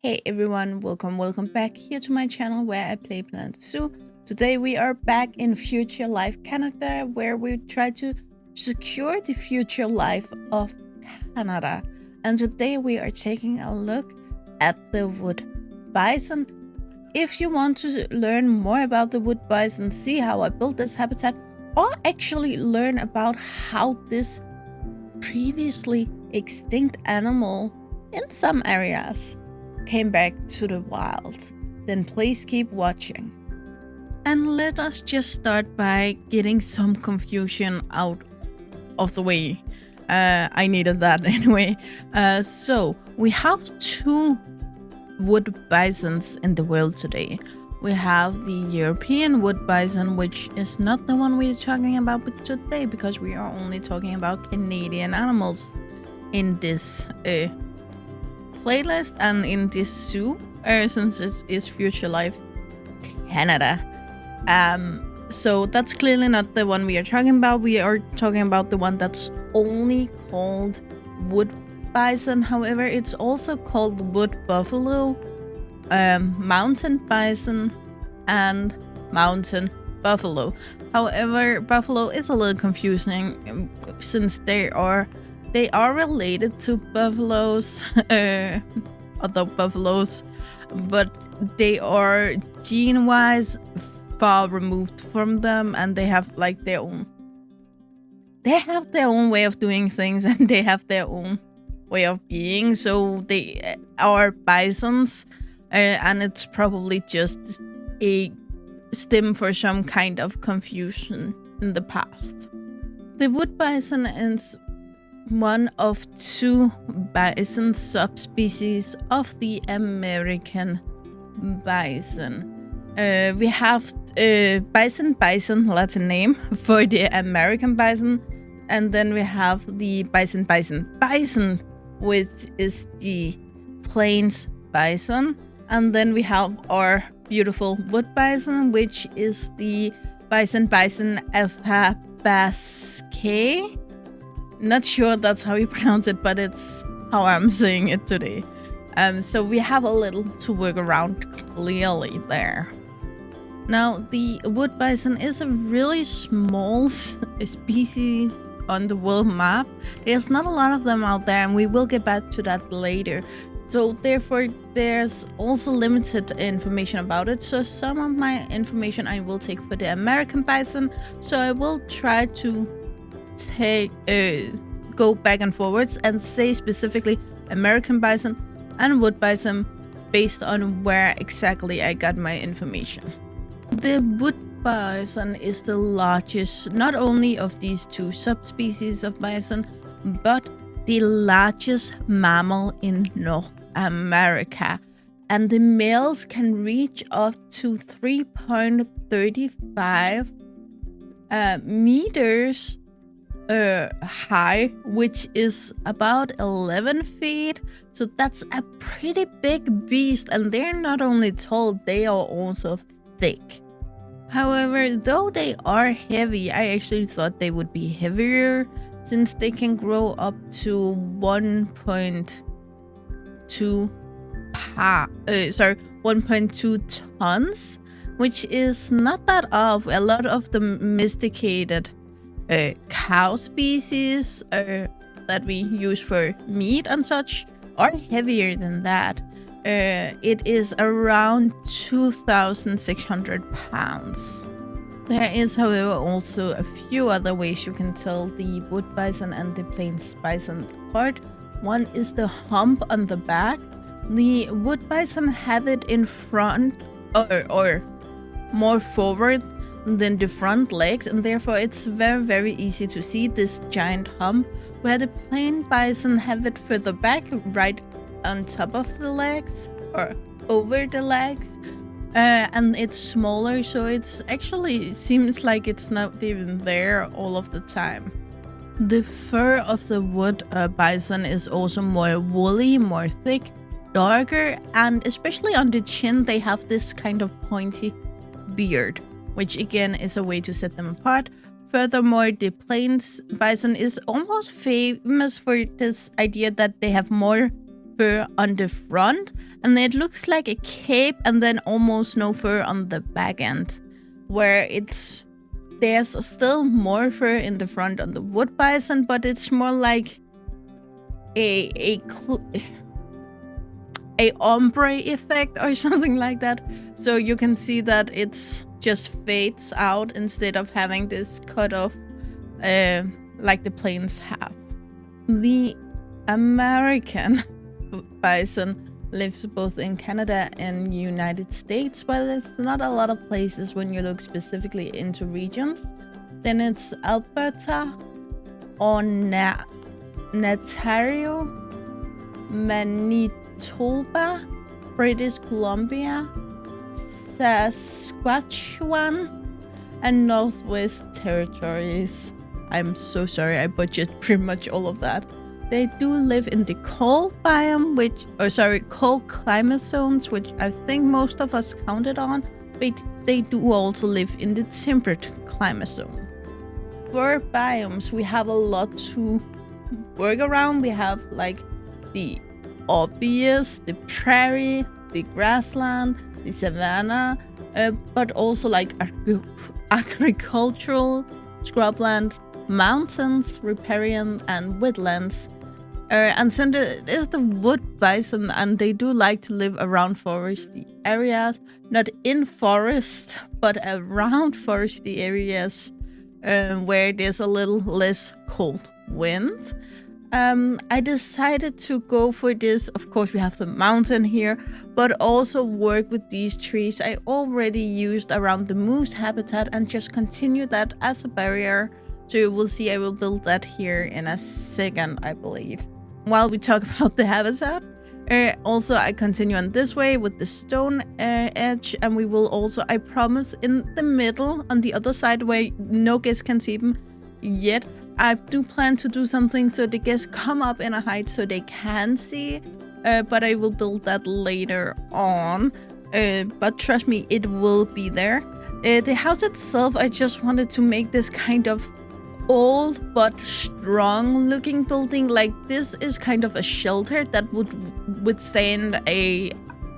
Hey everyone, welcome back here to my channel where I play Planet Zoo. Today we are back in Future Life Canada, where we try to secure the future life of Canada. And today we are taking a look at the Wood Bison. If you want to learn more about the Wood Bison, see how I built this habitat, or actually learn about how this previously extinct animal in some areas came back to the wild, then please keep watching. And let us just start by getting some confusion out of the way. I needed that anyway. So we have two wood bisons in the world today. We have the European wood bison, which is not the one we're talking about today, because we are only talking about Canadian animals in this playlist and in this zoo, since it is Future Life Canada. So that's clearly not the one we are talking about. We are talking about the one that's only called Wood Bison. However, it's also called Wood Buffalo, Mountain Bison, and Mountain Buffalo. However, buffalo is a little confusing since they are related to buffaloes, other buffaloes, but they are gene-wise far removed from them, and they have like their own way of doing things, and they have their own way of being. So they are bisons, and it's probably just a stem for some kind of confusion in the past. The wood bison is one of two bison subspecies of the American bison. We have bison, Latin name for the American bison, and then we have the bison, which is the plains bison, and then we have our beautiful wood bison, which is the bison athabascae. Not sure that's how you pronounce it, but it's how I'm saying it today. So we have a little to work around clearly there. Now, the wood bison is a really small species on the world map. There's not a lot of them out there, and we will get back to that later. So therefore, there's also limited information about it. So some of my information I will take for the American bison. So I will try to go back and forwards and say specifically American bison and wood bison based on where exactly I got my information. The wood bison is the largest, not only of these two subspecies of bison, but the largest mammal in North America, and the males can reach up to 3.35 meters high, which is about 11 feet. So that's a pretty big beast, and they're not only tall, they are also thick. However, though they are heavy, I actually thought they would be heavier, since they can grow up to 1.2 tons, which is not that off. A lot of the domesticated cow species that we use for meat and such are heavier than that. It is around 2,600 pounds. There is, however, also a few other ways you can tell the wood bison and the plains bison apart. One is the hump on the back. The wood bison have it in front or more forward than the front legs, and therefore it's very easy to see this giant hump, where the plain bison have it further back, right on top of the legs or over the legs, and it's smaller, so it's actually seems like it's not even there all of the time. The fur of the wood bison is also more woolly, more thick, darker, and especially on the chin they have this kind of pointy beard, which again is a way to set them apart. Furthermore, the plains bison is almost famous for this idea that they have more fur on the front, and it looks like a cape, and then almost no fur on the back end, where there's still more fur in the front on the Wood Bison, but it's more like a ombre effect or something like that. So you can see that it's just fades out instead of having this cut off like the plains have. The American bison lives both in Canada and United States, but there's not a lot of places when you look specifically into regions. Then it's Alberta, Ontario, Manitoba, British Columbia, Saskatchewan, and Northwest Territories. I'm so sorry, I butchered pretty much all of that. They do live in the cold biome, cold climate zones, which I think most of us counted on, but they do also live in the temperate climate zone. For biomes, we have a lot to work around. We have like the obvious, the prairie, the grassland, the savanna, but also like agricultural, scrubland, mountains, riparian, and wetlands. And then there is the Wood Bison, and they do like to live around foresty areas, not in forest, but around foresty areas where there's a little less cold wind. I decided to go for this. Of course, we have the mountain here, but also work with these trees I already used around the moose habitat and just continue that as a barrier. So you will see I will build that here in a second, I believe. While we talk about the habitat, also I continue on this way with the stone edge, and we will also, I promise, in the middle on the other side where no guests can see them yet, I do plan to do something so the guests come up in a height so they can see, but I will build that later on. But trust me, it will be there. The house itself, I just wanted to make this kind of old but strong looking building. Like this is kind of a shelter that would withstand a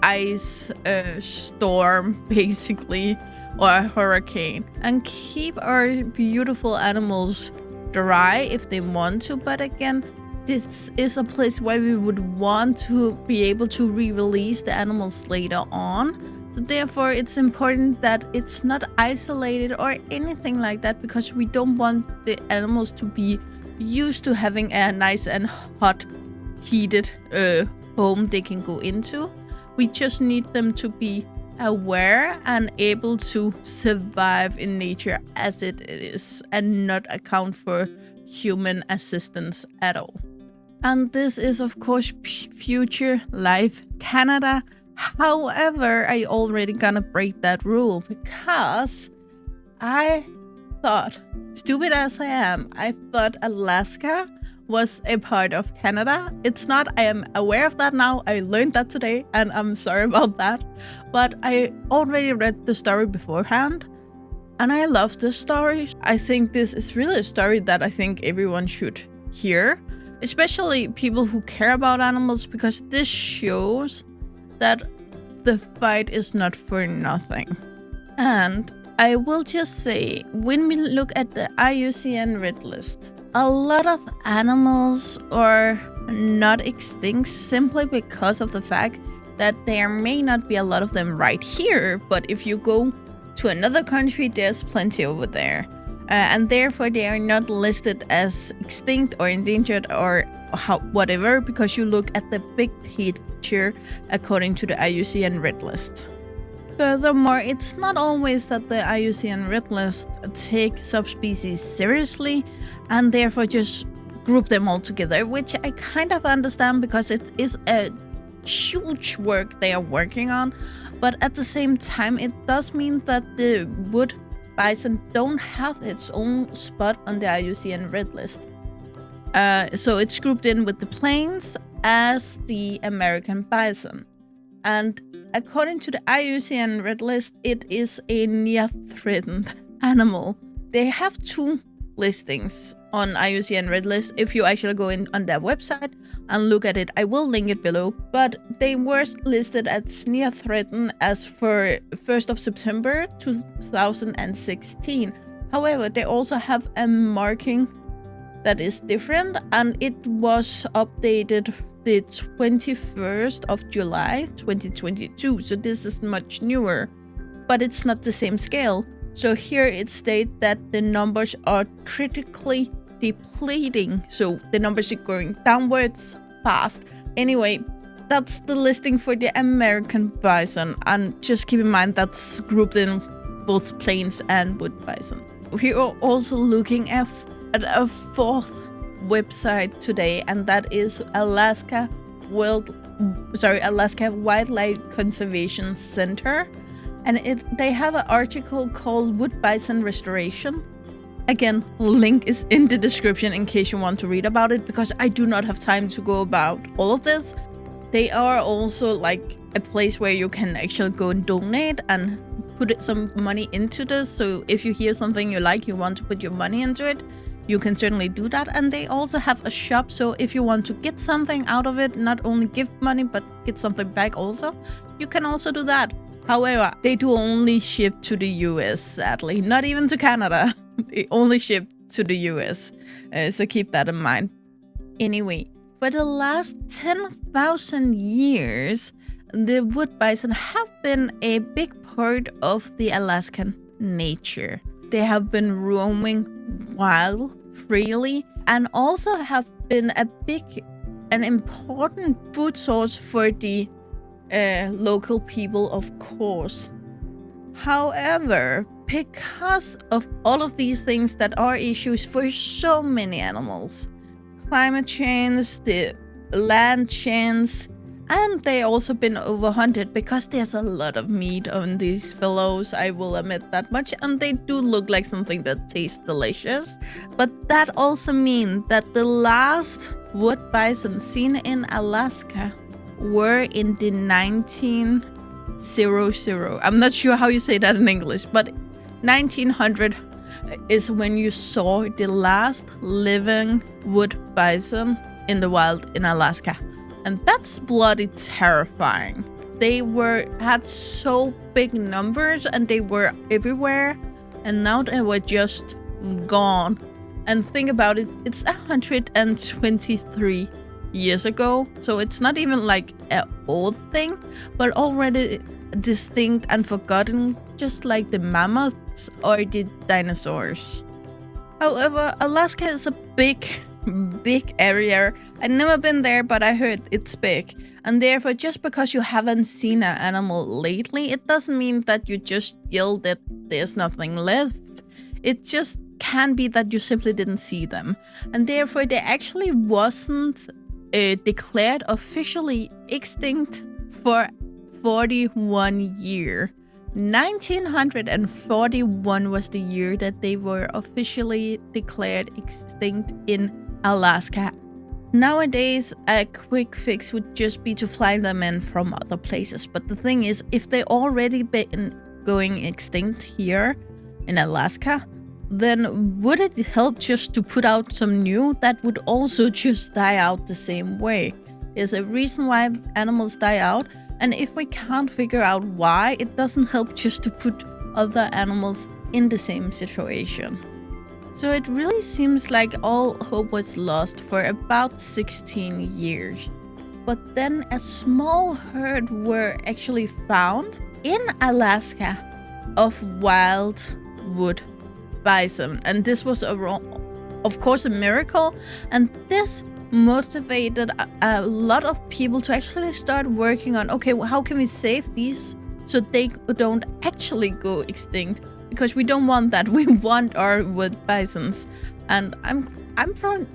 ice storm basically, or a hurricane, and keep our beautiful animals dry if they want to. But again, this is a place where we would want to be able to re-release the animals later on. So therefore, it's important that it's not isolated or anything like that, because we don't want the animals to be used to having a nice and hot, heated home they can go into. We just need them to be aware and able to survive in nature as it is, and not account for human assistance at all. And this is, of course, Future Life Canada. However, I already gonna break that rule, because I thought, stupid as I am, I thought Alaska was a part of Canada. It's not. I am aware of that now. I learned that today, and I'm sorry about that. But I already read the story beforehand, and I love the story. I think this is really a story that I think everyone should hear, especially people who care about animals, because this shows that the fight is not for nothing. And I will just say, when we look at the IUCN Red List, a lot of animals are not extinct simply because of the fact that there may not be a lot of them right here, but if you go to another country, there's plenty over there. And therefore they are not listed as extinct or endangered or whatever, because you look at the big picture according to the IUCN Red List. Furthermore, it's not always that the IUCN Red List takes subspecies seriously and therefore just group them all together, which I kind of understand, because it is a huge work they are working on. But at the same time, it does mean that the Wood Bison don't have its own spot on the IUCN Red List. So it's grouped in with the plains as the American bison. And according to the IUCN Red List, it is a near threatened animal. They have two listings on IUCN Red List if you actually go in on their website and look at it. I will link it below, but they were listed as near threatened as for 1st of September 2016. However, they also have a marking that is different, and it was updated the 21st of July 2022, so this is much newer, but it's not the same scale. So here it states that the numbers are critically depleting, so the numbers are going downwards fast. Anyway, that's the listing for the American bison, and just keep in mind that's grouped in both plains and wood bison. We are also looking at a fourth website today, and that is Alaska Wildlife Conservation Center, and they have an article called Wood Bison Restoration. Again, link is in the description in case you want to read about it, because I do not have time to go about all of this. They are also like a place where you can actually go and donate and put some money into this. So if you hear something you like, you want to put your money into it, you can certainly do that. And they also have a shop, so if you want to get something out of it, not only give money but get something back also, you can also do that. However, they do only ship to the US, sadly, not even to Canada. They only ship to the US, so keep that in mind. Anyway, for the last 10,000 years, the wood bison have been a big part of the Alaskan nature. They have been roaming wild freely, and also have been an important food source for the local people, of course. However, because of all of these things that are issues for so many animals, climate change, the land change, and they also been overhunted because there's a lot of meat on these fellows, I will admit that much, and they do look like something that tastes delicious. But that also means that the last wood bison seen in Alaska were in the 1900. I'm not sure how you say that in English, but 1900 is when you saw the last living wood bison in the wild in Alaska. And that's bloody terrifying. They had so big numbers and they were everywhere, and now they were just gone. And think about it, it's 123 years ago, so it's not even like an old thing, but already distinct and forgotten, just like the mammoths or the dinosaurs. However, Alaska is a big area. I've never been there, but I heard it's big, and therefore just because you haven't seen an animal lately, it doesn't mean that you just yell that there's nothing left. It just can be that you simply didn't see them, and therefore they actually wasn't declared officially extinct for 41 years. 1941 was the year that they were officially declared extinct in Alaska. Nowadays, a quick fix would just be to fly them in from other places. But the thing is, if they already been going extinct here in Alaska, then would it help just to put out some new that would also just die out the same way? There's a reason why animals die out, and if we can't figure out why, it doesn't help just to put other animals in the same situation. So it really seems like all hope was lost for about 16 years. But then a small herd were actually found in Alaska of wild wood bison. And this was, of course, a miracle. And this motivated a lot of people to actually start working on, okay, well, how can we save these so they don't actually go extinct? Because we don't want that. We want our wood bisons, and I'm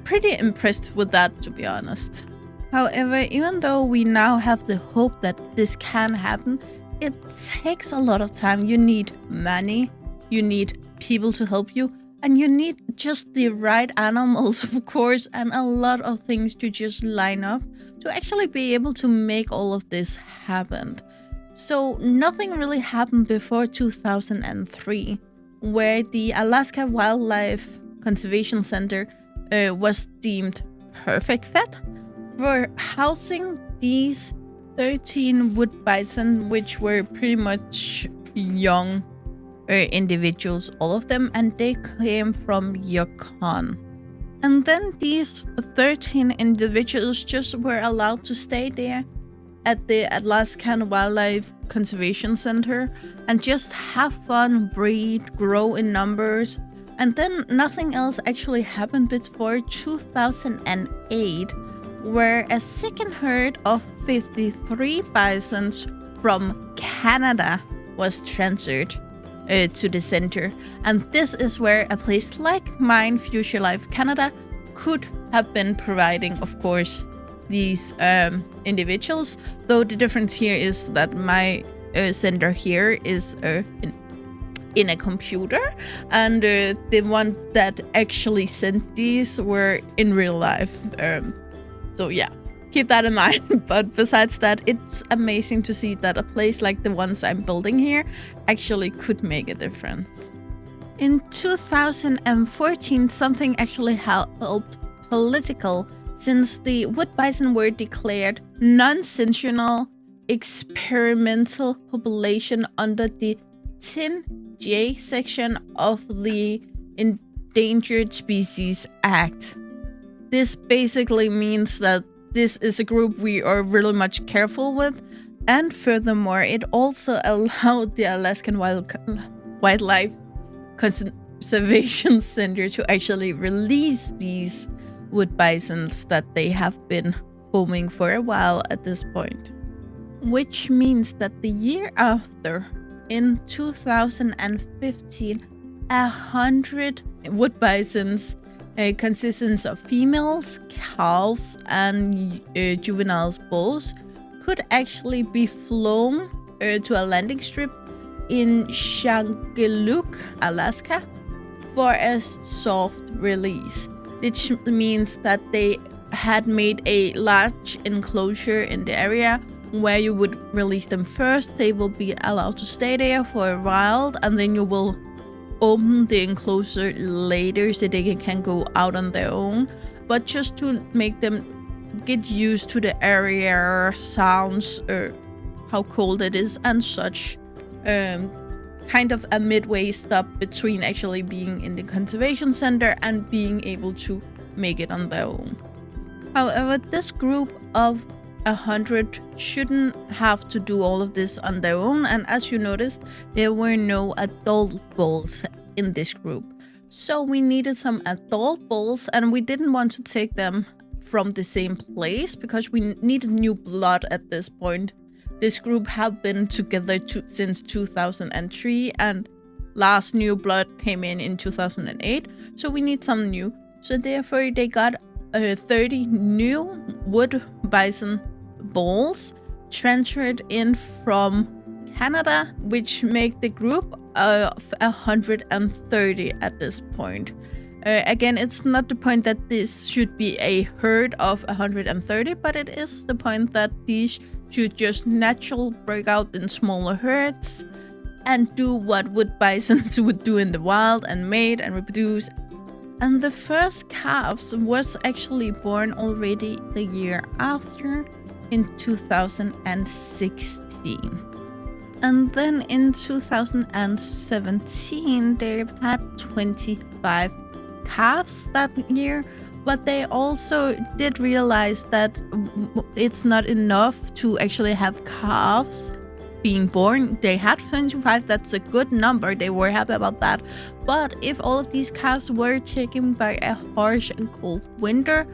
pretty impressed with that, to be honest. However, even though we now have the hope that this can happen, it takes a lot of time. You need money, you need people to help you, and you need just the right animals, of course, and a lot of things to just line up to actually be able to make all of this happen. So nothing really happened before 2003, where the Alaska Wildlife Conservation Center was deemed perfect fit for housing these 13 wood bison, which were pretty much young individuals, all of them, and they came from Yukon. And then these 13 individuals just were allowed to stay there at the Alaskan Wildlife Conservation Center and just have fun, breed, grow in numbers. And then nothing else actually happened before 2008, where a second herd of 53 bisons from Canada was transferred to the center. And this is where a place like mine, Future Life Canada, could have been providing, of course, these individuals. Though the difference here is that my center here is in a computer, and the one that actually sent these were in real life. So yeah, keep that in mind. But besides that, it's amazing to see that a place like the ones I'm building here actually could make a difference. In 2014, something actually helped political, since the wood bison were declared non-sentinel experimental population under the 10J section of the Endangered Species Act. This basically means that this is a group we are really much careful with, and furthermore, it also allowed the Alaskan Wildlife Conservation Center to actually release these wood bisons that they have been homing for a while at this point. Which means that the year after, in 2015, 100 wood bisons consisting of females, calves, and juvenile bulls could actually be flown to a landing strip in Shangeluk, Alaska, for a soft release, which means that they had made a large enclosure in the area where you would release them first. They will be allowed to stay there for a while, and then you will open the enclosure later so they can go out on their own. But just to make them get used to the area, sounds, how cold it is and such. Kind of a midway stop between actually being in the conservation center and being able to make it on their own. However, this group of 100 shouldn't have to do all of this on their own, and as you notice, there were no adult bulls in this group. So we needed some adult bulls, and we didn't want to take them from the same place because we needed new blood at this point. This group had been together since 2003, and last new blood came in 2008, so we need some new. So therefore they got 30 new wood bison bulls transferred in from Canada, which make the group of 130 at this point. Again, it's not the point that this should be a herd of 130, but it is the point that these should just naturally break out in smaller herds and do what wood bisons would do in the wild and mate and reproduce. And the first calves was actually born already the year after, in 2016. And then in 2017, they had 25 calves that year, but they also did realize that it's not enough to actually have calves being born. They had 25, that's a good number, they were happy about that. But if all of these calves were taken by a harsh and cold winter,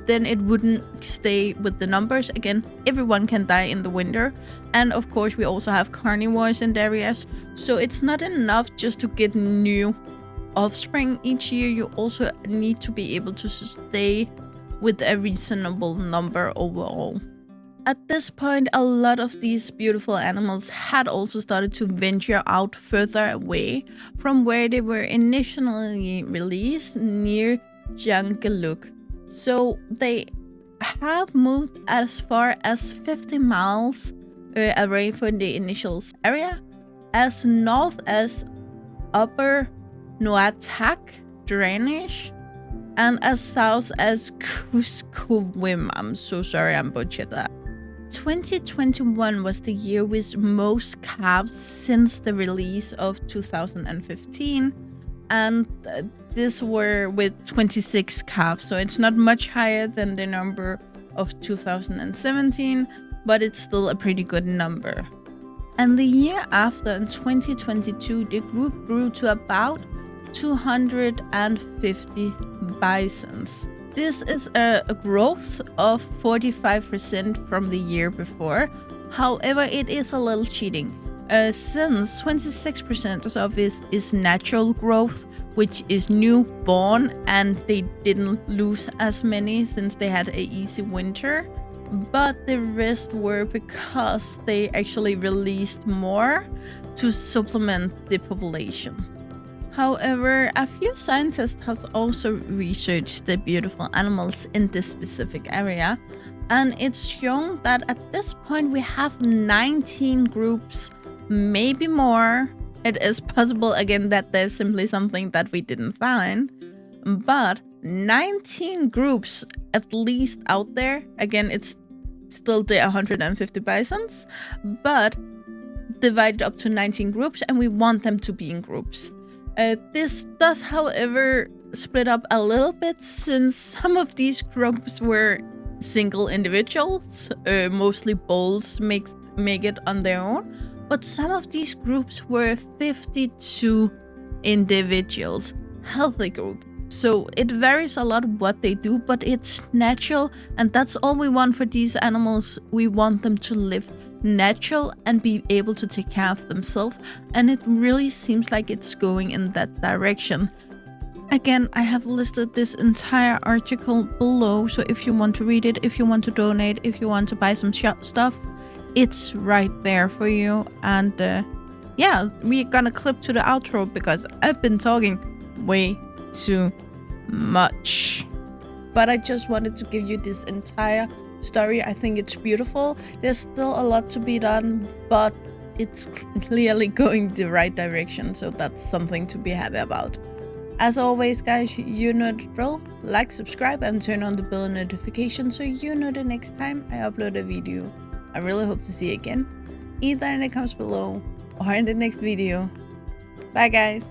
then it wouldn't stay with the numbers. Again, everyone can die in the winter, and of course we also have carnivores in the areas, so it's not enough just to get new offspring each year. You also need to be able to stay with a reasonable number overall. At this point, a lot of these beautiful animals had also started to venture out further away from where they were initially released, near Jangaluk. So they have moved as far as 50 miles away from the initial area, as north as Upper Noatak Dranish, and as south as Kuskokwim. I'm so sorry I butchered that. 2021 was the year with most calves since the release of 2015, and this were with 26 calves, so it's not much higher than the number of 2017, but it's still a pretty good number. And the year after, in 2022, the group grew to about 250 bisons. This is a growth of 45% from the year before. However, it is a little cheating, since 26% of it is natural growth, which is newborn, and they didn't lose as many since they had an easy winter. But the rest were because they actually released more to supplement the population. However, a few scientists have also researched the beautiful animals in this specific area, and it's shown that at this point we have 19 groups, maybe more. It is possible again that there's simply something that we didn't find, but 19 groups at least out there. Again, it's still the 150 bisons, but divided up to 19 groups, and we want them to be in groups. This does, however, split up a little bit, since some of these groups were single individuals, mostly bulls make it on their own, but some of these groups were 52 individuals, healthy group. So it varies a lot what they do, but it's natural, and that's all we want for these animals. We want them to live natural and be able to take care of themselves, and it really seems like it's going in that direction. Again, I have listed this entire article below, so if you want to read it, if you want to donate, if you want to buy some stuff, it's right there for you. And yeah, we're gonna clip to the outro because I've been talking way too much. But I just wanted to give you this entire story. I think it's beautiful. There's still a lot to be done, but it's clearly going the right direction, so that's something to be happy about. As always, guys, you know the drill. Like, subscribe, and turn on the bell notification so you know the next time I upload a video. I really hope to see you again, either in the comments below or in the next video. Bye, guys.